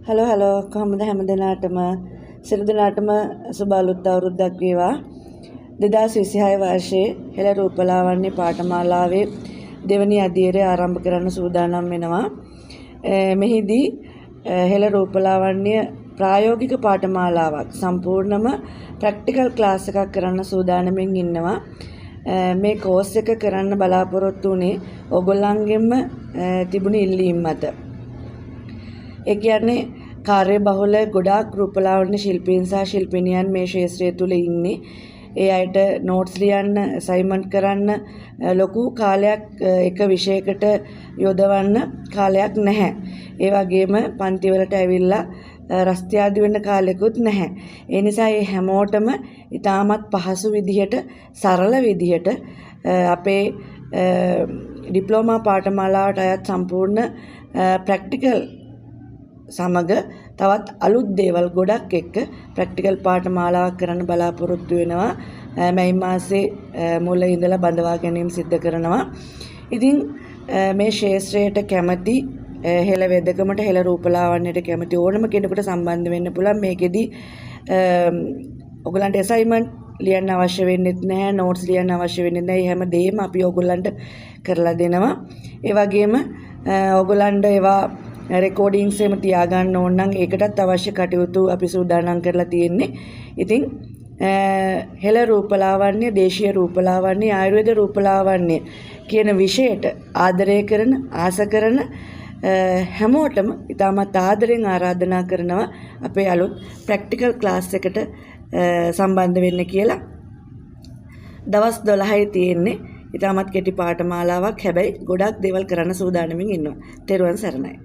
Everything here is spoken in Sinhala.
හලෝ කොහොමද හැම දිනාටම සියලු දිනාටම සුබ අලුත් අවුරුද්දක් වේවා 2026 වර්ෂයේ හෙළ රූපලාවන්‍ය පාඨමාලාවේ දෙවැනි අදියරේ ආරම්භ කරන්න සූදානම් වෙනවා. මෙහිදී හෙළ රූපලාවන්‍ය ප්‍රායෝගික පාඨමාලාවක් සම්පූර්ණම ප්‍රැක්ටිකල් ක්ලාස් එකක් කරන්න සූදානමින් ඉන්නවා. මේ කෝස් එක කරන්න බලාපොරොත්තු වුණේ ඔයගොල්ලන්ගෙම තිබුණු ඉල්ලීම් මත. ඒ කියන්නේ කාර්ය බහුල ගොඩාක් රූපලාවන්‍ය ශිල්පීන් සහ ශිල්පිනියන් මේ ක්ෂේත්‍රය තුල ඉන්නේ. ඒ අයට නෝට්ස් ලියන්න, අසයින්මන්ට් කරන්න ලොකු කාලයක් එක විෂයකට යොදවන්න කාලයක් නැහැ. ඒ වගේම පන්ති වලට ඇවිල්ලා රස්තියාදි වෙන්න කාලෙකුත් නැහැ. ඒ නිසා මේ හැමෝටම ඉතාමත් පහසු විදිහට, සරල විදිහට අපේ ඩිප්ලෝමා පාඨමාලාවට අයත් සම්පූර්ණ ප්‍රැක්ටිකල් සමග තවත් අලුත් දේවල් ගොඩක් එක්ක ප්‍රැක්ටිකල් පාඨමාලාවක් කරන්න බලාපොරොත්තු වෙනවා. මැයි මාසේ මුල ඉඳලා බඳවා ගැනීම සිද්ධ කරනවා. ඉතින් මේ ක්ෂේත්‍රයට කැමති හෙළ වෙදකමට හෙළ රූපලාවන්‍යයට කැමති ඕනම කෙනෙකුට සම්බන්ධ වෙන්න පුළුවන්. මේකෙදි ඔයගලන්ට අසයින්මන්ට් ලියන්න අවශ්‍ය වෙන්නේ නැහැ, නෝට්ස් ලියන්න අවශ්‍ය වෙන්නේ නැහැ. හැම දෙයක්ම අපි ඔයගලන්ට කරලා දෙනවා. ඒ වගේම ඔයගලන්ට ඒවා රෙකෝඩින්ග්ස් එහෙම තියාගන්න ඕන නම් ඒකටත් අවශ්‍ය කටයුතු අපි සූදානම් කරලා තියෙන්නේ. ඉතින් හෙළ රූපලාවන්‍ය, දේශීය රූපලාවන්‍ය, ආයුර්වේද රූපලාවන්‍ය කියන විෂයට ආදරය කරන, ආස කරන හැමෝටම ඉතාමත් ආදරෙන් ආරාධනා කරනවා අපේ අලුත් ප්‍රැක්ටිකල් ක්ලාස් එකට සම්බන්ධ වෙන්න කියලා. දවස් 12යි තියෙන්නේ. ඉතාමත් කෙටි පාඨමාලාවක්. හැබැයි ගොඩක් දේවල් කරන්න සූදානමින් ඉන්නවා. තෙරුවන් සරණයි.